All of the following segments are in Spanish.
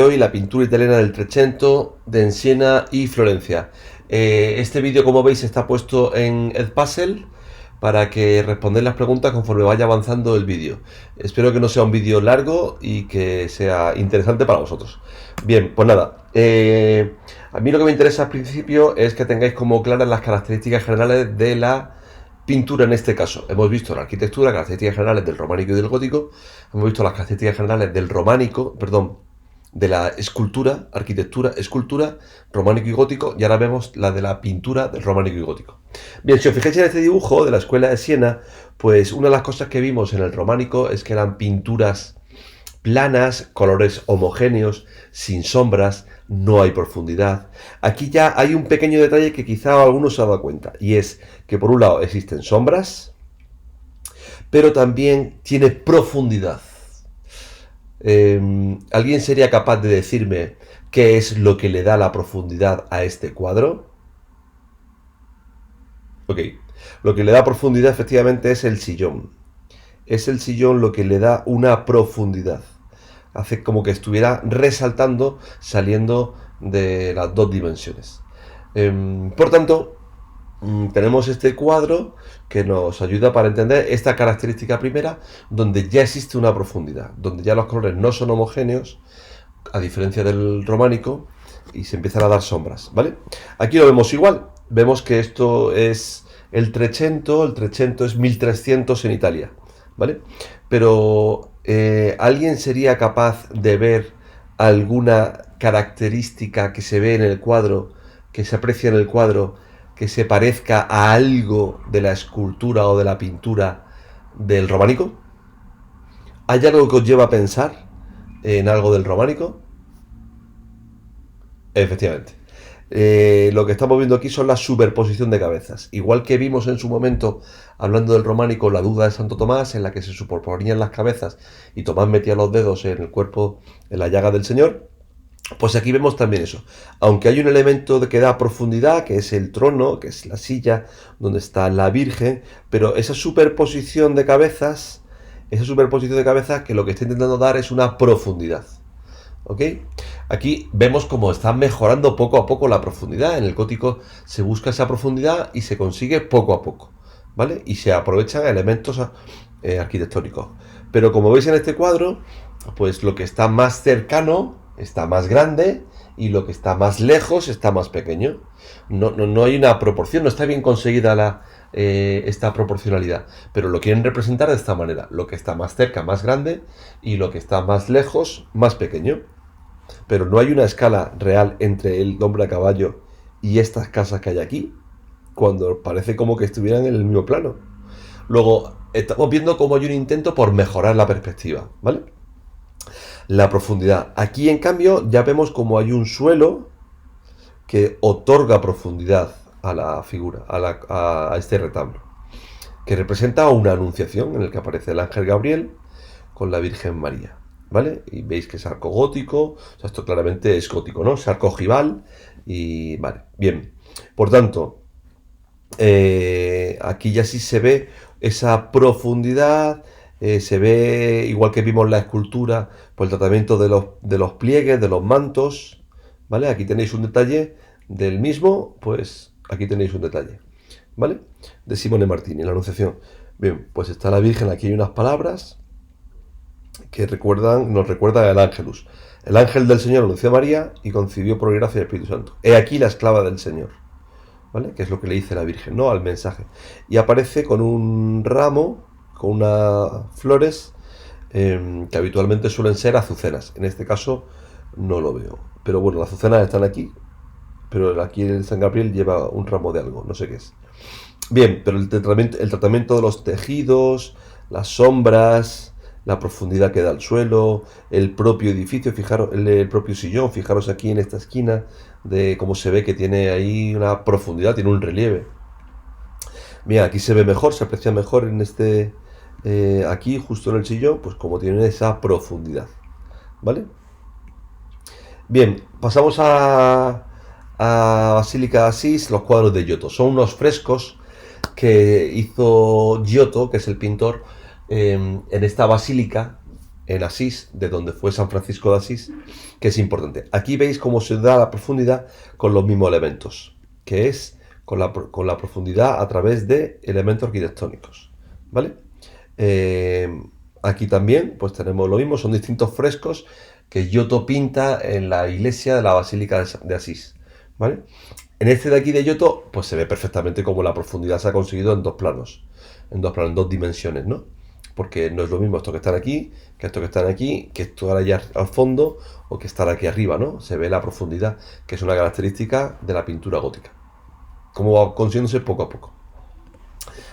Hoy la pintura italiana del Trecento, de Siena y Florencia. Este vídeo, como veis, está puesto en Edpuzzle para que respondáis las preguntas conforme vaya avanzando el vídeo. Espero que no sea un vídeo largo y que sea interesante para vosotros. Bien, pues nada, a mí lo que me interesa al principio es que tengáis como claras las características generales de la pintura en este caso. Hemos visto la arquitectura, características generales del románico y del gótico. Hemos visto las características generales del románico, perdón, de la escultura, arquitectura, escultura, románico y gótico, y ahora vemos la de la pintura del románico y gótico. Bien, si os fijáis en este dibujo de la escuela de Siena, pues una de las cosas que vimos en el románico es que eran pinturas planas, colores homogéneos, sin sombras, no hay profundidad. Aquí ya hay un pequeño detalle que quizá algunos se han dado cuenta, y es que por un lado existen sombras, pero también tiene profundidad. ¿Alguien sería capaz de decirme qué es lo que le da la profundidad a este cuadro? Ok, lo que le da profundidad efectivamente es el sillón. Es el sillón lo que le da una profundidad. Hace como que estuviera resaltando, saliendo de las dos dimensiones. Por tanto, tenemos este cuadro que nos ayuda para entender esta característica primera, donde ya existe una profundidad, donde ya los colores no son homogéneos, a diferencia del románico, y se empiezan a dar sombras, ¿vale? Aquí lo vemos igual, vemos que esto es el Trecento es 1300 en Italia, ¿vale? Pero ¿alguien sería capaz de ver alguna característica que se ve en el cuadro, que se aprecia en el cuadro, que se parezca a algo de la escultura o de la pintura del románico? ¿Hay algo que os lleva a pensar en algo del románico? Efectivamente. Lo que estamos viendo aquí son la superposición de cabezas. Igual que vimos en su momento, hablando del románico, la duda de Santo Tomás, en la que se superponían las cabezas y Tomás metía los dedos en el cuerpo, en la llaga del Señor, pues aquí vemos también eso. Aunque hay un elemento que da profundidad, que es el trono, que es la silla donde está la Virgen, pero esa superposición de cabezas, que lo que está intentando dar es una profundidad. ¿Ok? Aquí vemos cómo está mejorando poco a poco la profundidad. En el gótico se busca esa profundidad y se consigue poco a poco, ¿vale? Y se aprovechan elementos arquitectónicos. Pero como veis en este cuadro, pues lo que está más cercano está más grande y lo que está más lejos está más pequeño. No hay una proporción, no está bien conseguida esta proporcionalidad, pero lo quieren representar de esta manera: lo que está más cerca más grande y lo que está más lejos más pequeño. Pero no hay una escala real entre el hombre a caballo y estas casas que hay aquí, cuando parece como que estuvieran en el mismo plano. Luego estamos viendo cómo hay un intento por mejorar la perspectiva, ¿vale? La profundidad. Aquí, en cambio, ya vemos como hay un suelo que otorga profundidad a la figura, a este retablo, que representa una anunciación en el que aparece el ángel Gabriel con la Virgen María, ¿vale? Y veis que es arco gótico, o sea, esto claramente es gótico, ¿no? Es arco ojival y vale, bien. Por tanto, aquí ya sí se ve esa profundidad, se ve, igual que vimos la escultura, pues el tratamiento de los pliegues, de los mantos, ¿vale? Aquí tenéis un detalle del mismo, pues aquí tenéis un detalle, ¿vale? De Simone Martini, la Anunciación. Bien, pues está la Virgen, aquí hay unas palabras que nos recuerdan al Ángelus. El ángel del Señor anunció a María y concibió por gracia del Espíritu Santo. He aquí la esclava del Señor, ¿vale? Que es lo que le dice la Virgen, ¿no? Al mensaje. Y aparece con un ramo, con unas flores que habitualmente suelen ser azucenas. En este caso no lo veo. Pero bueno, las azucenas están aquí, pero aquí en San Gabriel lleva un ramo de algo, no sé qué es. Bien, pero el tratamiento de los tejidos, las sombras, la profundidad que da el suelo, el propio edificio, fijaros, el propio sillón, fijaros aquí en esta esquina, de cómo se ve que tiene ahí una profundidad, tiene un relieve. Mira, aquí se ve mejor, se aprecia mejor en aquí justo en el sillón, pues como tiene esa profundidad, ¿vale? Bien, pasamos a Basílica de Asís, los cuadros de Giotto. Son unos frescos que hizo Giotto, que es el pintor, en esta basílica en Asís, de donde fue San Francisco de Asís, que es importante. Aquí veis cómo se da la profundidad con los mismos elementos, que es con la profundidad a través de elementos arquitectónicos, ¿vale? Aquí también pues tenemos lo mismo, son distintos frescos que Giotto pinta en la iglesia de la Basílica de Asís, ¿vale? En este de aquí de Giotto pues se ve perfectamente cómo la profundidad se ha conseguido en dos planos, en dos dimensiones, ¿no? Porque no es lo mismo esto que están aquí, que esto que están aquí, que esto allá al fondo o que estar aquí arriba, ¿no? Se ve la profundidad, que es una característica de la pintura gótica. Cómo va consiguiéndose poco a poco.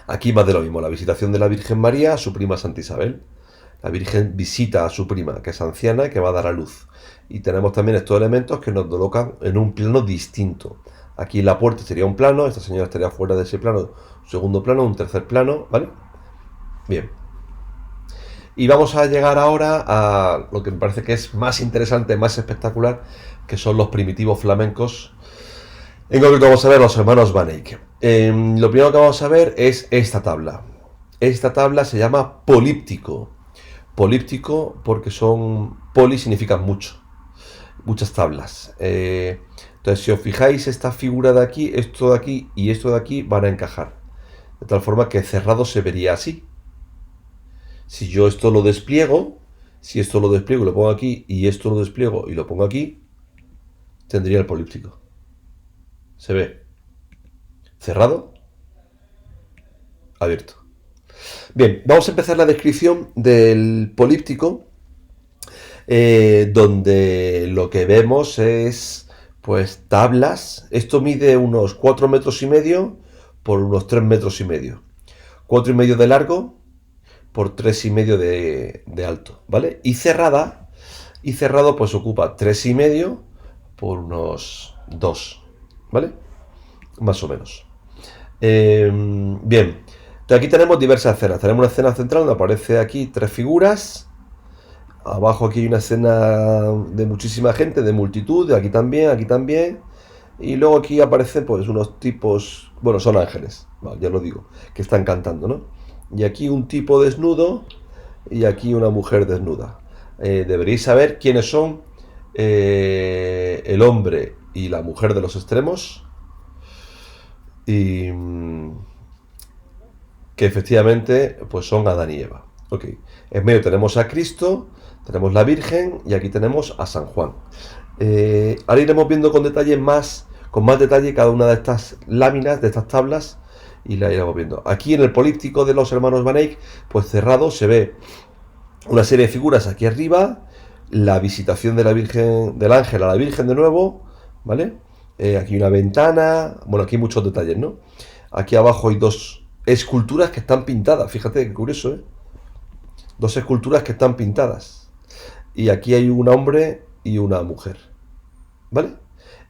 Aquí más de lo mismo, la visitación de la Virgen María a su prima Santa Isabel. La Virgen visita a su prima, que es anciana y que va a dar a luz. Y tenemos también estos elementos que nos colocan en un plano distinto. Aquí la puerta sería un plano, esta señora estaría fuera de ese plano, segundo plano, un tercer plano, ¿vale? Bien. Y vamos a llegar ahora a lo que me parece que es más interesante, más espectacular, que son los primitivos flamencos. En concreto vamos a ver los hermanos Van Eyck. Lo primero que vamos a ver es esta tabla. Esta tabla se llama políptico. Políptico porque poli significa mucho. Muchas tablas. Entonces, si os fijáis, esta figura de aquí, esto de aquí y esto de aquí van a encajar. De tal forma que cerrado se vería así. Si yo esto lo despliego, si esto lo despliego y lo pongo aquí, y esto lo despliego y lo pongo aquí, tendría el políptico. Se ve cerrado, abierto. Bien, vamos a empezar la descripción del políptico, donde lo que vemos es pues tablas. Esto mide unos 4 metros y medio por unos 3 metros y medio. 4 y medio de largo por 3 y medio de alto, ¿vale? Y cerrado pues ocupa 3 y medio por unos 2, ¿vale? Más o menos. Bien, entonces aquí tenemos diversas escenas. Tenemos una escena central donde aparece aquí 3 figuras. Abajo aquí hay una escena de muchísima gente, de multitud, aquí también, aquí también. Y luego aquí aparecen pues unos tipos, bueno, son ángeles, vale, ya lo digo, que están cantando, ¿no? Y aquí un tipo desnudo y aquí una mujer desnuda. Deberéis saber quiénes son el hombre y la mujer de los extremos. Y que efectivamente pues son Adán y Eva. Ok, en medio tenemos a Cristo, tenemos la Virgen y aquí tenemos a San Juan. Ahora iremos viendo con más detalle cada una de estas láminas, de estas tablas, y la iremos viendo. Aquí en el políptico de los hermanos Van Eyck, pues cerrado, se ve una serie de figuras aquí arriba, la visitación de la Virgen, del ángel a la Virgen de nuevo, ¿vale? Aquí una ventana, bueno, aquí hay muchos detalles, ¿no? Aquí abajo hay 2 esculturas que están pintadas, fíjate qué curioso, ¿eh? 2 esculturas que están pintadas. Y aquí hay un hombre y una mujer, ¿vale?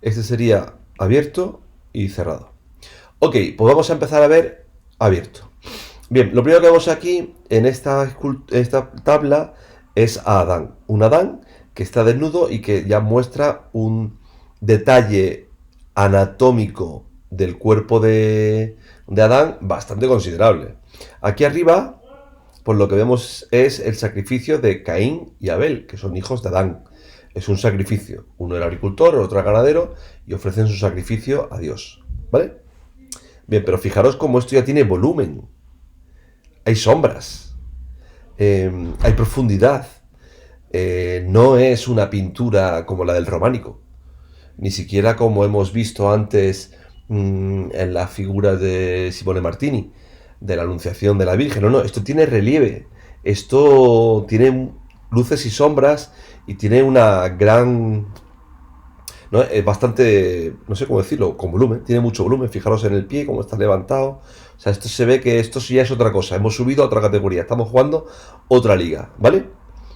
Este sería abierto y cerrado. Ok, pues vamos a empezar a ver abierto. Bien, lo primero que vemos aquí en esta tabla es a Adán. Un Adán que está desnudo y que ya muestra un detalle anatómico del cuerpo de Adán bastante considerable. Aquí arriba, pues lo que vemos es el sacrificio de Caín y Abel, que son hijos de Adán. Es un sacrificio. Uno era agricultor, el otro era ganadero, y ofrecen su sacrificio a Dios. ¿Vale? Bien, pero fijaros cómo esto ya tiene volumen. Hay sombras. Hay profundidad. No es una pintura como la del románico. Ni siquiera como hemos visto antes en las figuras de Simone Martini, de la Anunciación de la Virgen. No, esto tiene relieve. Esto tiene luces y sombras y tiene una gran... ¿no? Es bastante, no sé cómo decirlo, con volumen, tiene mucho volumen. Fijaros en el pie, cómo está levantado. O sea, esto se ve que esto ya es otra cosa. Hemos subido a otra categoría, estamos jugando otra liga, ¿vale?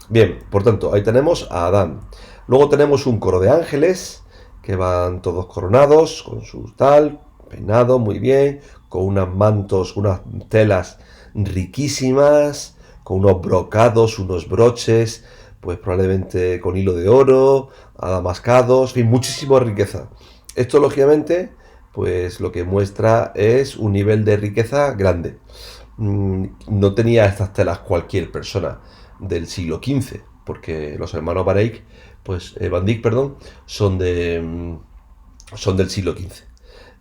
Bien, por tanto, ahí tenemos a Adán. Luego tenemos un coro de ángeles que van todos coronados, con su tal, peinado muy bien, con unos mantos, unas telas riquísimas, con unos brocados, unos broches, pues probablemente con hilo de oro, adamascados, en fin, muchísima riqueza. Esto, lógicamente, pues lo que muestra es un nivel de riqueza grande. No tenía estas telas cualquier persona. del siglo XV, porque los hermanos Van Dyck, perdón, son del siglo XV.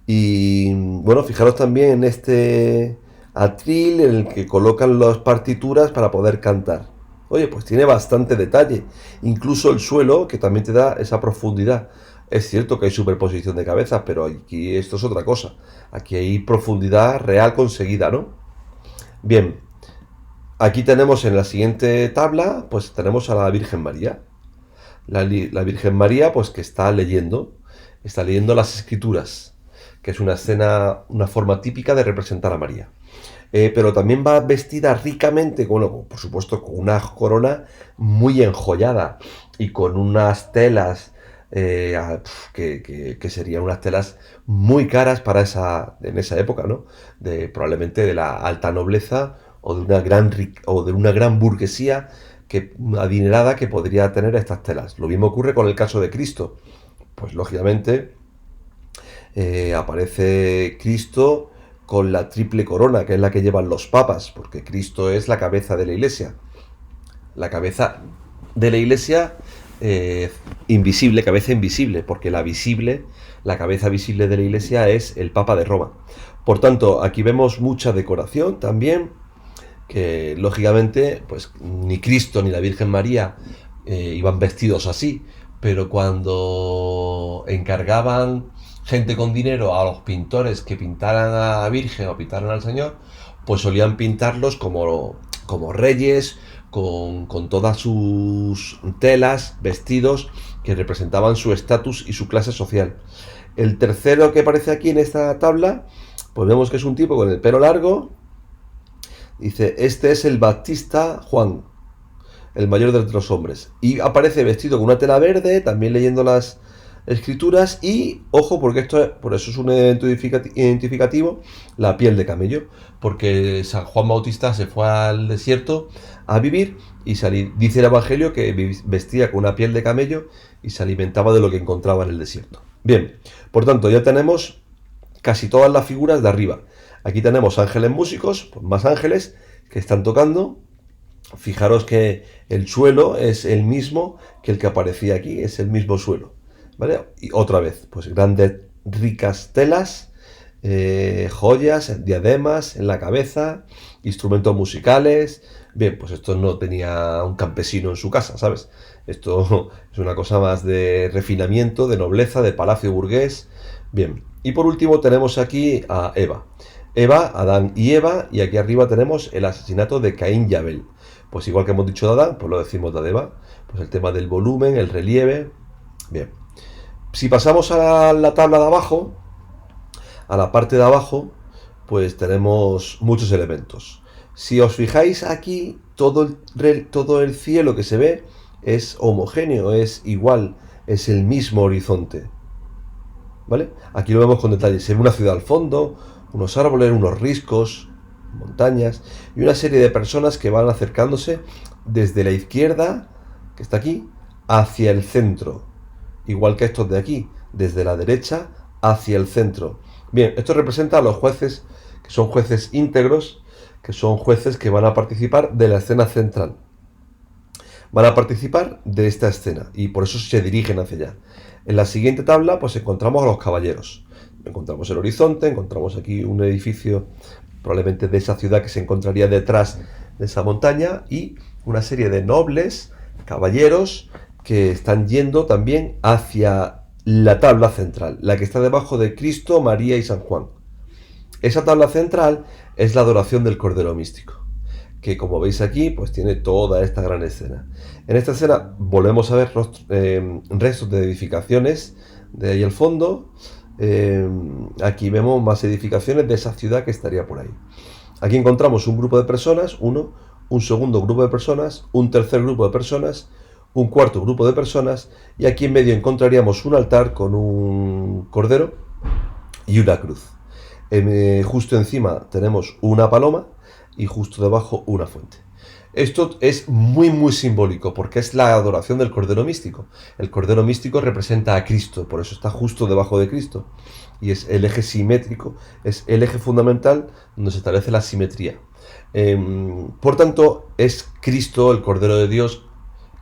Y bueno, fijaros también en este atril en el que colocan las partituras para poder cantar. Oye, pues tiene bastante detalle. Incluso el suelo, que también te da esa profundidad. Es cierto que hay superposición de cabezas, pero aquí esto es otra cosa. Aquí hay profundidad real conseguida, ¿no? Bien, aquí tenemos en la siguiente tabla, pues tenemos a la Virgen María. La Virgen María, pues que está leyendo las escrituras, que es una escena, una forma típica de representar a María. Pero también va vestida ricamente, bueno, por supuesto, con una corona muy enjollada y con unas telas que serían unas telas muy caras para en esa época, ¿no? Probablemente de la alta nobleza o de una gran burguesía adinerada que podría tener estas telas. Lo mismo ocurre con el caso de Cristo. Pues lógicamente aparece Cristo con la triple corona, que es la que llevan los papas, porque Cristo es la cabeza de la iglesia. La cabeza de la iglesia invisible, cabeza invisible, porque la cabeza visible de la iglesia es el Papa de Roma. Por tanto, aquí vemos mucha decoración también, que lógicamente, pues ni Cristo ni la Virgen María iban vestidos así, pero cuando encargaban gente con dinero a los pintores que pintaran a la Virgen o pintaran al Señor, pues solían pintarlos como reyes, con todas sus telas, vestidos que representaban su estatus y su clase social. El tercero que aparece aquí en esta tabla, pues vemos que es un tipo con el pelo largo. Dice, este es el Baptista Juan, el mayor de los hombres. Y aparece vestido con una tela verde, también leyendo las escrituras. Y, ojo, porque por eso es un evento identificativo, la piel de camello. Porque San Juan Bautista se fue al desierto a vivir y dice el Evangelio que vestía con una piel de camello y se alimentaba de lo que encontraba en el desierto. Bien, por tanto, ya tenemos casi todas las figuras de arriba. Aquí tenemos ángeles músicos, pues más ángeles que están tocando. Fijaros que el suelo es el mismo que el que aparecía aquí, es el mismo suelo, ¿vale? Y otra vez, pues grandes, ricas telas, joyas, diademas en la cabeza, instrumentos musicales. Bien, pues esto no tenía un campesino en su casa, ¿sabes? Esto es una cosa más de refinamiento, de nobleza, de palacio burgués. Bien, y por último tenemos aquí a Eva. Adán y Eva, y aquí arriba tenemos el asesinato de Caín y Abel. Pues igual que hemos dicho de Adán, pues lo decimos de Eva. Pues el tema del volumen, el relieve. Bien. Si pasamos a la tabla de abajo, a la parte de abajo, pues tenemos muchos elementos. Si os fijáis aquí, todo el cielo que se ve es homogéneo, es igual, es el mismo horizonte. ¿Vale? Aquí lo vemos con detalle. Se ve una ciudad al fondo, unos árboles, unos riscos, montañas y una serie de personas que van acercándose desde la izquierda, que está aquí, hacia el centro. Igual que estos de aquí, desde la derecha hacia el centro. Bien, esto representa a los jueces, que son jueces íntegros, que son jueces que van a participar de la escena central. Van a participar de esta escena y por eso se dirigen hacia allá. En la siguiente tabla pues encontramos a los caballeros. Encontramos el horizonte, encontramos aquí un edificio probablemente de esa ciudad que se encontraría detrás de esa montaña y una serie de nobles, caballeros que están yendo también hacia la tabla central, la que está debajo de Cristo, María y San Juan. Esa tabla central es la adoración del Cordero Místico, que como veis aquí, pues tiene toda esta gran escena. En esta escena volvemos a ver restos de edificaciones de ahí al fondo. Aquí vemos más edificaciones de esa ciudad que estaría por ahí. Aquí encontramos un grupo de personas, un segundo grupo de personas, un tercer grupo de personas, un cuarto grupo de personas, y aquí en medio encontraríamos un altar con un cordero y una cruz. Justo encima tenemos una paloma y justo debajo una fuente. Esto es muy muy simbólico porque es la adoración del Cordero Místico. El Cordero Místico representa a Cristo, por eso está justo debajo de Cristo. Y es el eje simétrico, es el eje fundamental donde se establece la simetría. Por tanto, es Cristo, el Cordero de Dios,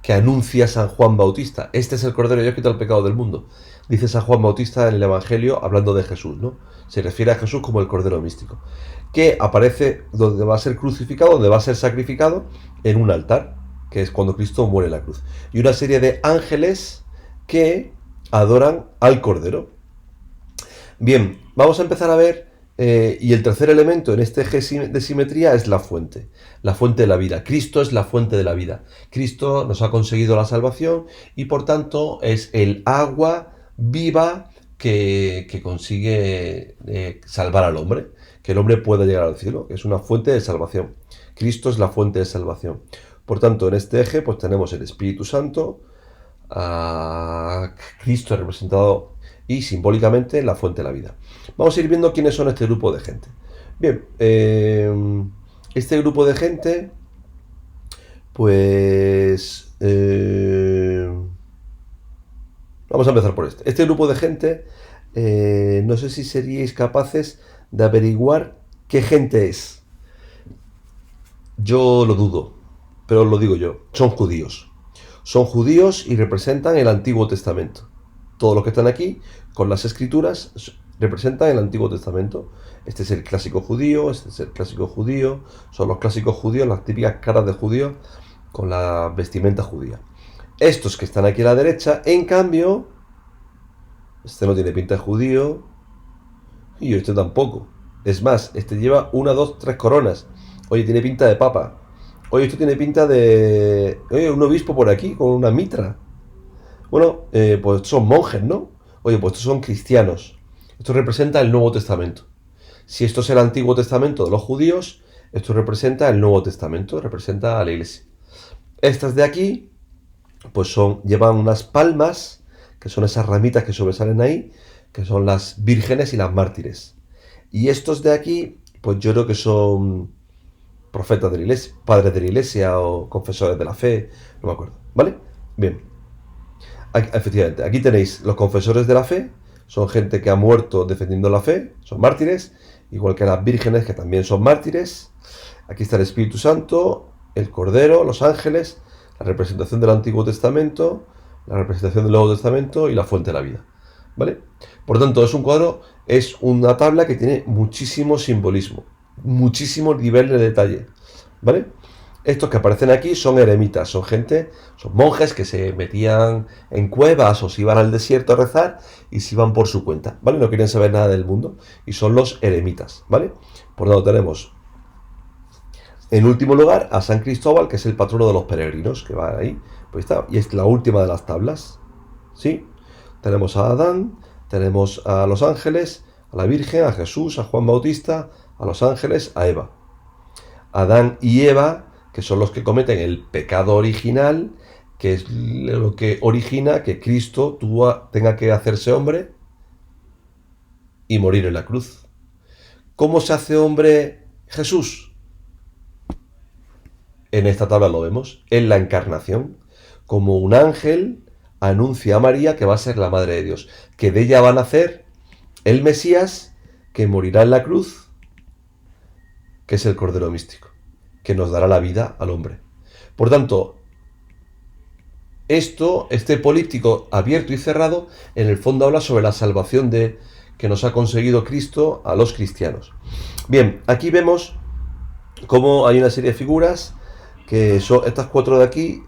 que anuncia San Juan Bautista. Este es el Cordero de Dios que quita el pecado del mundo. Dice San Juan Bautista en el Evangelio hablando de Jesús, ¿no? Se refiere a Jesús como el Cordero místico, que aparece donde va a ser crucificado, donde va a ser sacrificado, en un altar, que es cuando Cristo muere en la cruz. Y una serie de ángeles que adoran al Cordero. Bien, vamos a empezar a ver, y el tercer elemento en este eje de simetría es la fuente de la vida. Cristo es la fuente de la vida. Cristo nos ha conseguido la salvación y por tanto es el agua viva que consigue salvar al hombre, que el hombre pueda llegar al cielo, que es una fuente de salvación. Cristo es la fuente de salvación. Por tanto, en este eje pues tenemos el Espíritu Santo, a Cristo representado y simbólicamente la fuente de la vida. Vamos a ir viendo quiénes son este grupo de gente. Bien, este grupo de gente, pues... vamos a empezar por este. Este grupo de gente, no sé si seríais capaces de averiguar qué gente es. Yo lo dudo, pero lo digo yo. Son judíos. Son judíos y representan el Antiguo Testamento. Todos los que están aquí, con las escrituras, representan el Antiguo Testamento. Este es el clásico judío, este es el clásico judío, son los clásicos judíos, las típicas caras de judío con la vestimenta judía. Estos que están aquí a la derecha, en cambio, este no tiene pinta de judío y este tampoco. Es más, este lleva 1, 2, 3 coronas. Oye, tiene pinta de papa. Oye, esto tiene pinta de... Oye, un obispo por aquí con una mitra. Bueno, pues son monjes, ¿no? Oye, pues estos son cristianos. Esto representa el Nuevo Testamento. Si esto es el Antiguo Testamento de los judíos, esto representa el Nuevo Testamento, representa a la Iglesia. Estas de aquí, pues llevan unas palmas, que son esas ramitas que sobresalen ahí, que son las vírgenes y las mártires. Y estos de aquí, pues yo creo que son profetas de la Iglesia, padres de la Iglesia o confesores de la fe, no me acuerdo, ¿vale? Bien. Efectivamente, aquí tenéis los confesores de la fe, son gente que ha muerto defendiendo la fe, son mártires, igual que las vírgenes que también son mártires. Aquí está el Espíritu Santo, el Cordero, los ángeles, la representación del Antiguo Testamento, la representación del Nuevo Testamento y la fuente de la vida, ¿vale? Por tanto, es un cuadro, es una tabla que tiene muchísimo simbolismo, muchísimo nivel de detalle, ¿vale? Estos que aparecen aquí son eremitas, son gente, son monjes que se metían en cuevas o se iban al desierto a rezar y se iban por su cuenta, ¿vale? No querían saber nada del mundo y son los eremitas, ¿vale? Por lo tanto tenemos, en último lugar, a San Cristóbal, que es el patrono de los peregrinos, que va ahí, pues está, y es la última de las tablas, ¿sí? Tenemos a Adán, tenemos a los ángeles, a la Virgen, a Jesús, a Juan Bautista, a los ángeles, a Eva. Adán y Eva, que son los que cometen el pecado original, que es lo que origina que Cristo tenga que hacerse hombre y morir en la cruz. ¿Cómo se hace hombre Jesús? En esta tabla lo vemos, en la encarnación, como un ángel anuncia a María que va a ser la madre de Dios, que de ella va a nacer el Mesías que morirá en la cruz, que es el Cordero místico, que nos dará la vida al hombre. Por tanto, este políptico abierto y cerrado, en el fondo habla sobre la salvación que nos ha conseguido Cristo a los cristianos. Bien, aquí vemos cómo hay una serie de figuras, que son estas 4 de aquí,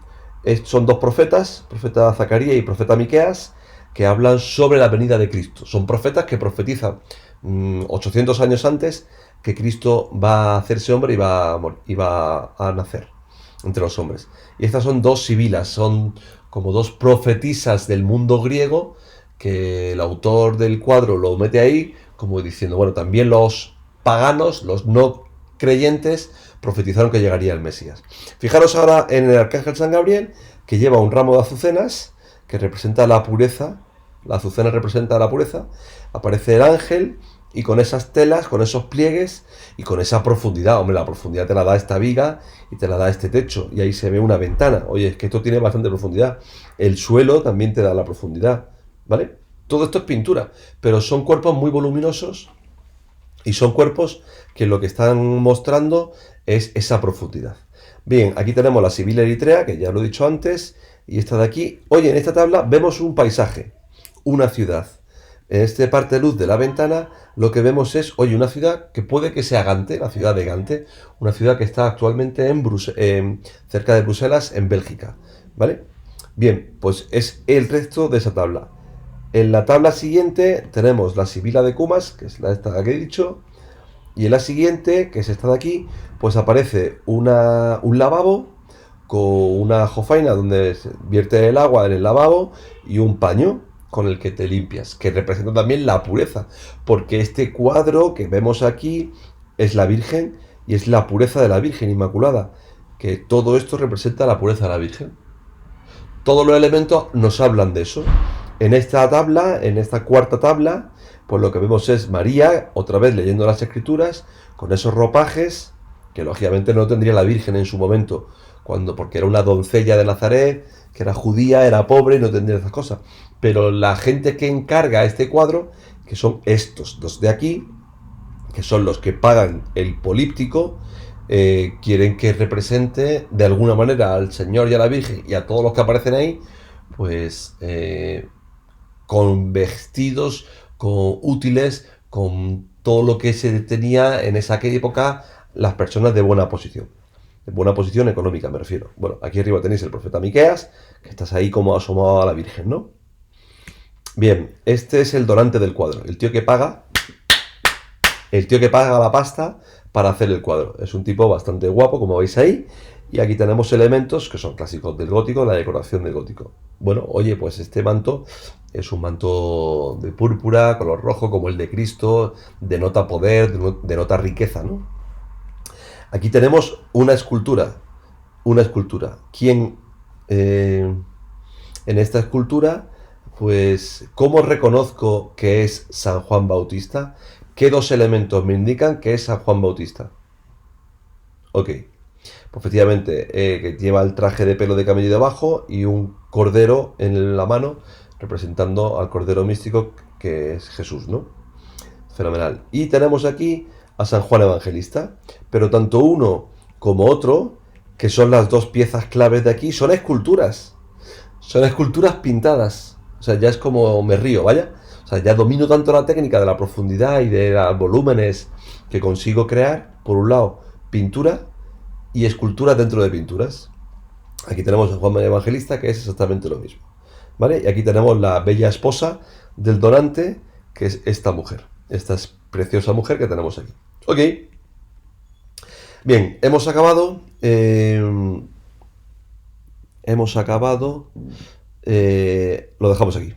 son 2 profetas, profeta Zacarías y profeta Miqueas, que hablan sobre la venida de Cristo. Son profetas que profetizan 800 años antes que Cristo va a hacerse hombre y va a nacer entre los hombres. Y estas son 2 sibilas, son como 2 profetisas del mundo griego, que el autor del cuadro lo mete ahí, como diciendo, bueno, también los paganos, los no creyentes, profetizaron que llegaría el Mesías. Fijaros ahora en el arcángel San Gabriel, que lleva un ramo de azucenas, que representa la pureza, la azucena representa la pureza, aparece el ángel, y con esas telas, con esos pliegues y con esa profundidad, hombre, la profundidad te la da esta viga y te la da este techo, y ahí se ve una ventana. Oye, es que esto tiene bastante profundidad. El suelo también te da la profundidad, ¿vale? Todo esto es pintura, pero son cuerpos muy voluminosos Y son cuerpos que lo que están mostrando es esa profundidad. Bien, aquí tenemos la Sibila Eritrea, que ya lo he dicho antes, y esta de aquí. Oye, en esta tabla vemos un paisaje, una ciudad. En esta parte de luz de la ventana lo que vemos es, oye, una ciudad que puede que sea Gante, la ciudad de Gante, una ciudad que está actualmente cerca de Bruselas, en Bélgica. ¿Vale? Bien, pues es el resto de esa tabla. En la tabla siguiente tenemos la Sibila de Cumas, que es la esta que he dicho, y en la siguiente, que es esta de aquí, pues aparece un lavabo con una jofaina donde se vierte el agua en el lavabo y un paño con el que te limpias, que representa también la pureza, porque este cuadro que vemos aquí es la Virgen y es la pureza de la Virgen Inmaculada, que todo esto representa la pureza de la Virgen. Todos los elementos nos hablan de eso. En esta tabla, en esta cuarta tabla, pues lo que vemos es María, otra vez leyendo las escrituras, con esos ropajes, que lógicamente no tendría la Virgen en su momento, porque era una doncella de Nazaret, que era judía, era pobre y no tendría esas cosas. Pero la gente que encarga este cuadro, que son estos dos de aquí, que son los que pagan el políptico, quieren que represente de alguna manera al Señor y a la Virgen y a todos los que aparecen ahí, pues con vestidos, con útiles, con todo lo que se tenía en esa época las personas de buena posición. De buena posición económica, me refiero. Bueno, aquí arriba tenéis el profeta Miqueas, que estás ahí como asomado a la Virgen, ¿no? Bien, este es el donante del cuadro. El tío que paga la pasta para hacer el cuadro. Es un tipo bastante guapo, como veis ahí. Y aquí tenemos elementos que son clásicos del gótico, la decoración del gótico. Bueno, oye, pues este manto es un manto de púrpura, color rojo, como el de Cristo, denota poder, denota riqueza, ¿no? Aquí tenemos una escultura. Una escultura. ¿Quién en esta escultura, pues, cómo reconozco que es San Juan Bautista? ¿Qué dos elementos me indican que es San Juan Bautista? Ok, pues efectivamente, que lleva el traje de pelo de camello debajo y un cordero en la mano, representando al cordero místico que es Jesús, ¿no? Fenomenal. Y tenemos aquí a San Juan Evangelista, pero tanto uno como otro, que son las dos piezas claves de aquí, son esculturas. Son esculturas pintadas. O sea, ya es como me río, vaya. O sea, ya domino tanto la técnica de la profundidad y de los volúmenes que consigo crear. Por un lado, pintura y escultura dentro de pinturas. Aquí tenemos a Juan Evangelista, que es exactamente lo mismo. ¿Vale? Y aquí tenemos la bella esposa del donante, que es esta mujer. Esta es preciosa mujer que tenemos aquí. Ok. Bien, hemos acabado. Hemos acabado. Lo dejamos aquí.